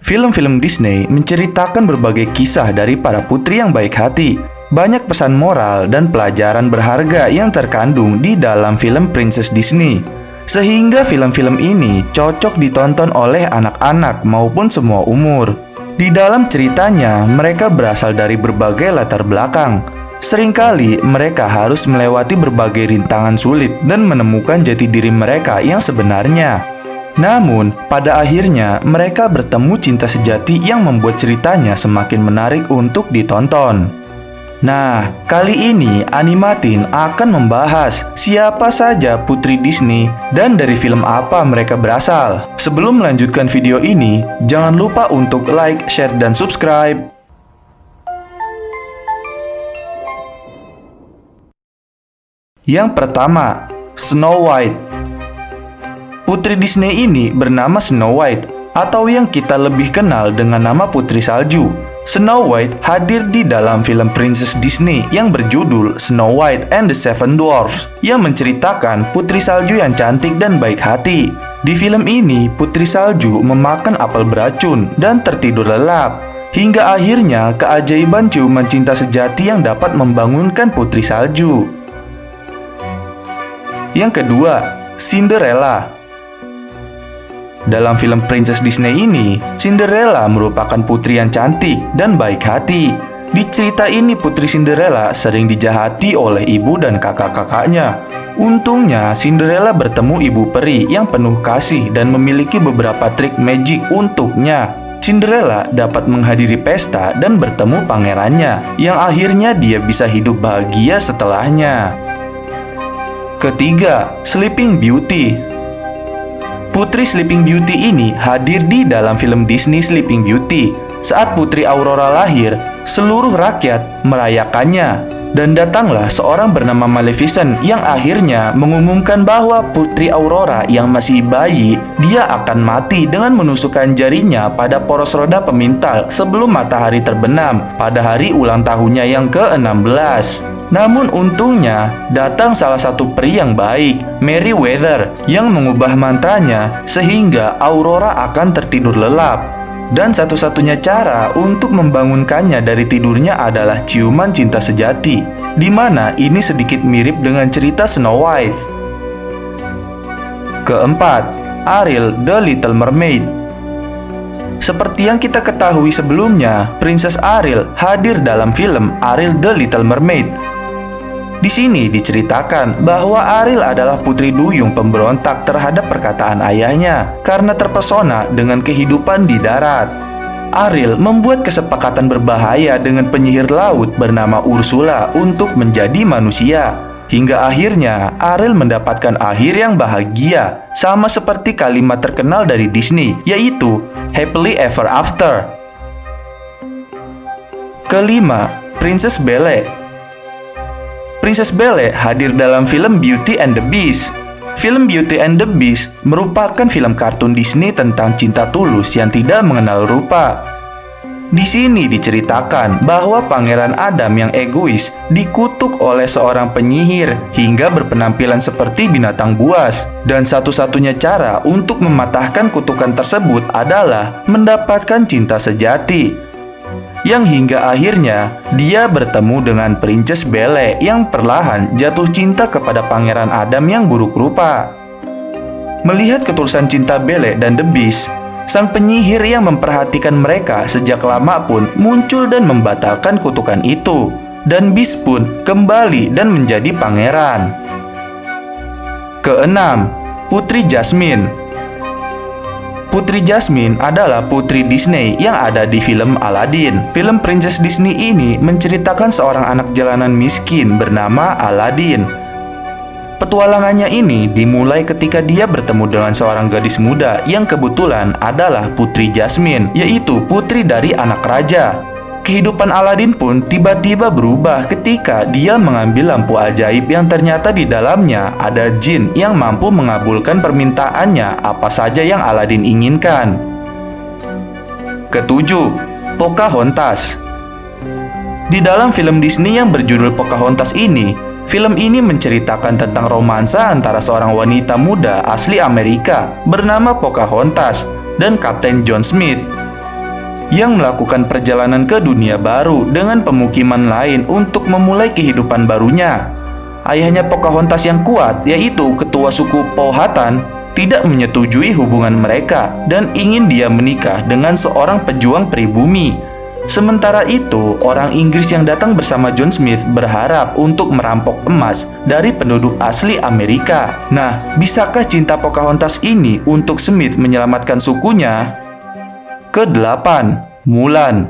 Film-film Disney menceritakan berbagai kisah dari para putri yang baik hati. Banyak pesan moral dan pelajaran berharga yang terkandung di dalam film Princess Disney. Sehingga film-film ini cocok ditonton oleh anak-anak maupun semua umur. Di dalam ceritanya, mereka berasal dari berbagai latar belakang. Seringkali mereka harus melewati berbagai rintangan sulit dan menemukan jati diri mereka yang sebenarnya. Namun, pada akhirnya mereka bertemu cinta sejati yang membuat ceritanya semakin menarik untuk ditonton. Nah, kali ini Animatin akan membahas siapa saja putri Disney dan dari film apa mereka berasal. Sebelum melanjutkan video ini, jangan lupa untuk like, share, dan subscribe. Yang pertama, Snow White. Putri Disney ini bernama Snow White, atau yang kita lebih kenal dengan nama Putri Salju. Snow White hadir di dalam film Princess Disney yang berjudul Snow White and the Seven Dwarfs, yang menceritakan putri salju yang cantik dan baik hati. Di film ini, Putri Salju memakan apel beracun dan tertidur lelap, hingga akhirnya keajaiban ciuman cinta sejati yang dapat membangunkan Putri Salju. Yang kedua, Cinderella. Dalam film Princess Disney ini, Cinderella merupakan putri yang cantik dan baik hati. Di cerita ini, Putri Cinderella sering dijahati oleh ibu dan kakak-kakaknya. Untungnya, Cinderella bertemu ibu peri yang penuh kasih dan memiliki beberapa trik magic untuknya. Cinderella dapat menghadiri pesta dan bertemu pangerannya, yang akhirnya dia bisa hidup bahagia setelahnya. Ketiga, Sleeping Beauty. Putri Sleeping Beauty ini hadir di dalam film Disney Sleeping Beauty. Saat Putri Aurora lahir, seluruh rakyat merayakannya. Dan datanglah seorang bernama Maleficent yang akhirnya mengumumkan bahwa Putri Aurora yang masih bayi, dia akan mati dengan menusukkan jarinya pada poros roda pemintal sebelum matahari terbenam pada hari ulang tahunnya yang ke-16. Namun untungnya, datang salah satu peri yang baik, Merryweather, yang mengubah mantranya sehingga Aurora akan tertidur lelap. Dan satu-satunya cara untuk membangunkannya dari tidurnya adalah ciuman cinta sejati, di mana ini sedikit mirip dengan cerita Snow White. Keempat, Ariel the Little Mermaid. Seperti yang kita ketahui sebelumnya, Princess Ariel hadir dalam film Ariel the Little Mermaid. Di sini diceritakan bahwa Ariel adalah putri duyung pemberontak terhadap perkataan ayahnya karena terpesona dengan kehidupan di darat. Ariel membuat kesepakatan berbahaya dengan penyihir laut bernama Ursula untuk menjadi manusia. Hingga akhirnya Ariel mendapatkan akhir yang bahagia, sama seperti kalimat terkenal dari Disney, yaitu Happily Ever After. Kelima, Princess Belle. Princess Belle hadir dalam film Beauty and the Beast. Film Beauty and the Beast merupakan film kartun Disney tentang cinta tulus yang tidak mengenal rupa. Di sini diceritakan bahwa Pangeran Adam yang egois dikutuk oleh seorang penyihir hingga berpenampilan seperti binatang buas. Dan satu-satunya cara untuk mematahkan kutukan tersebut adalah mendapatkan cinta sejati. Yang hingga akhirnya dia bertemu dengan Princess Belle yang perlahan jatuh cinta kepada Pangeran Adam yang buruk rupa. Melihat ketulusan cinta Belle dan The Beast, sang penyihir yang memperhatikan mereka sejak lama pun muncul dan membatalkan kutukan itu. Dan Beast pun kembali dan menjadi pangeran. Keenam, Putri Jasmine. Putri Jasmine adalah putri Disney yang ada di film Aladdin. Film Princess Disney ini menceritakan seorang anak jalanan miskin bernama Aladdin. Petualangannya ini dimulai ketika dia bertemu dengan seorang gadis muda yang kebetulan adalah Putri Jasmine, yaitu putri dari anak raja. Kehidupan Aladdin pun tiba-tiba berubah ketika dia mengambil lampu ajaib yang ternyata di dalamnya ada jin yang mampu mengabulkan permintaannya apa saja yang Aladdin inginkan. Ketujuh, Pocahontas. Di dalam film Disney yang berjudul Pocahontas ini, film ini menceritakan tentang romansa antara seorang wanita muda asli Amerika bernama Pocahontas dan Kapten John Smith. yang melakukan perjalanan ke dunia baru dengan pemukiman lain untuk memulai kehidupan barunya. Ayahnya Pocahontas yang kuat, yaitu ketua suku Powhatan, tidak menyetujui hubungan mereka dan ingin dia menikah dengan seorang pejuang pribumi. Sementara itu, orang Inggris yang datang bersama John Smith berharap untuk merampok emas dari penduduk asli Amerika. Nah, bisakah cinta Pocahontas ini untuk Smith menyelamatkan sukunya? Kedelapan, Mulan.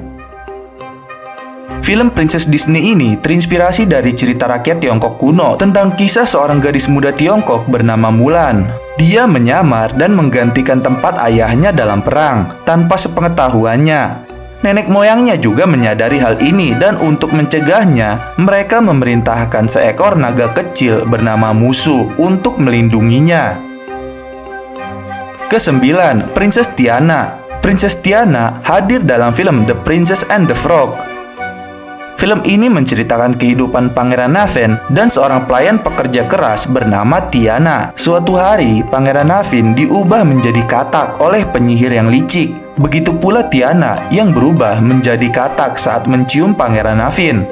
Film Princess Disney ini terinspirasi dari cerita rakyat Tiongkok kuno tentang kisah seorang gadis muda Tiongkok bernama Mulan. Dia menyamar dan menggantikan tempat ayahnya dalam perang tanpa sepengetahuannya. Nenek moyangnya juga menyadari hal ini dan untuk mencegahnya, mereka memerintahkan seekor naga kecil bernama Mushu untuk melindunginya. Kesembilan, Princess Tiana. Princess Tiana hadir dalam film The Princess and the Frog. Film ini menceritakan kehidupan Pangeran Naveen dan seorang pelayan pekerja keras bernama Tiana. Suatu hari, Pangeran Naveen diubah menjadi katak oleh penyihir yang licik. Begitu pula Tiana yang berubah menjadi katak saat mencium Pangeran Naveen.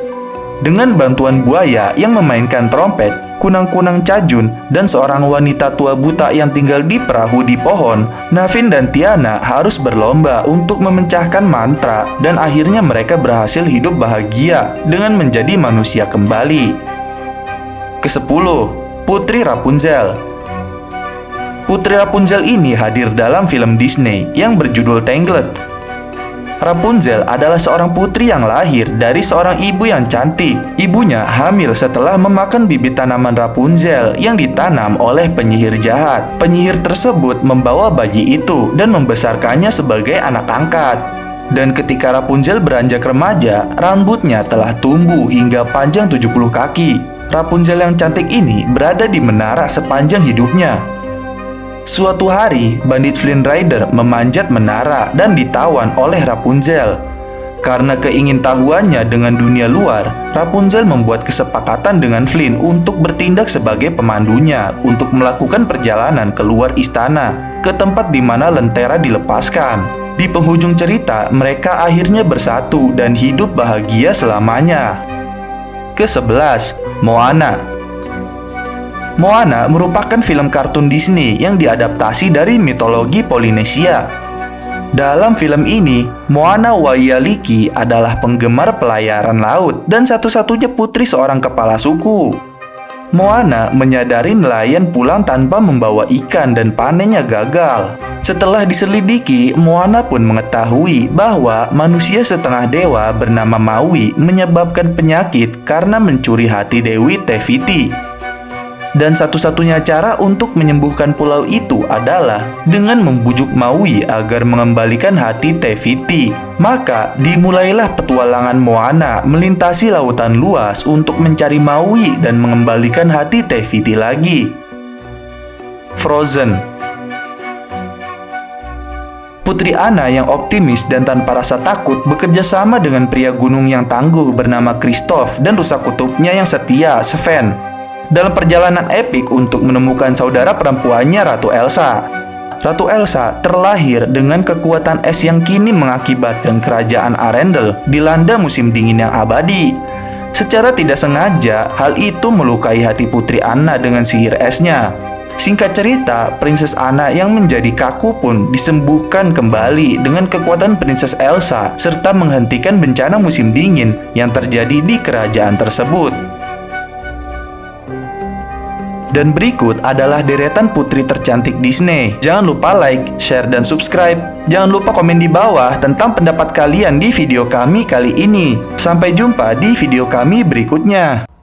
Dengan bantuan buaya yang memainkan trompet, kunang-kunang cajun, dan seorang wanita tua buta yang tinggal di perahu di pohon, Naveen dan Tiana harus berlomba untuk memecahkan mantra dan akhirnya mereka berhasil hidup bahagia dengan menjadi manusia kembali. Kesepuluh, Putri Rapunzel. Putri Rapunzel ini hadir dalam film Disney yang berjudul Tangled. Rapunzel adalah seorang putri yang lahir dari seorang ibu yang cantik. Ibunya hamil setelah memakan bibit tanaman Rapunzel yang ditanam oleh penyihir jahat. Penyihir tersebut membawa bayi itu dan membesarkannya sebagai anak angkat. Dan ketika Rapunzel beranjak remaja, rambutnya telah tumbuh hingga panjang 70 kaki. Rapunzel yang cantik ini berada di menara sepanjang hidupnya. Suatu hari, bandit Flynn Rider memanjat menara dan ditawan oleh Rapunzel. Karena keingintahuannya dengan dunia luar, Rapunzel membuat kesepakatan dengan Flynn untuk bertindak sebagai pemandunya untuk melakukan perjalanan keluar istana ke tempat di mana lentera dilepaskan. Di penghujung cerita, mereka akhirnya bersatu dan hidup bahagia selamanya. Ke-11, Moana. Moana merupakan film kartun Disney yang diadaptasi dari mitologi Polinesia. Dalam film ini, Moana Waialiki adalah penggemar pelayaran laut dan satu-satunya putri seorang kepala suku. Moana menyadari nelayan pulang tanpa membawa ikan dan panennya gagal. Setelah diselidiki, Moana pun mengetahui bahwa manusia setengah dewa bernama Maui menyebabkan penyakit karena mencuri hati Dewi Tefiti. Dan satu-satunya cara untuk menyembuhkan pulau itu adalah dengan membujuk Maui agar mengembalikan hati Tefiti. Maka dimulailah petualangan Moana melintasi lautan luas untuk mencari Maui dan mengembalikan hati Tefiti lagi. Frozen. Putri Anna yang optimis dan tanpa rasa takut bekerja sama dengan pria gunung yang tangguh bernama Kristoff dan rusa kutubnya yang setia, Sven, dalam perjalanan epik untuk menemukan saudara perempuannya, Ratu Elsa. Ratu Elsa terlahir dengan kekuatan es yang kini mengakibatkan kerajaan Arendelle dilanda musim dingin yang abadi. Secara tidak sengaja, hal itu melukai hati Putri Anna dengan sihir esnya. Singkat cerita, Princess Anna yang menjadi kaku pun disembuhkan kembali dengan kekuatan Princess Elsa serta menghentikan bencana musim dingin yang terjadi di kerajaan tersebut. Dan berikut adalah deretan putri tercantik Disney. Jangan lupa like, share, dan subscribe. Jangan lupa komen di bawah tentang pendapat kalian di video kami kali ini. Sampai jumpa di video kami berikutnya.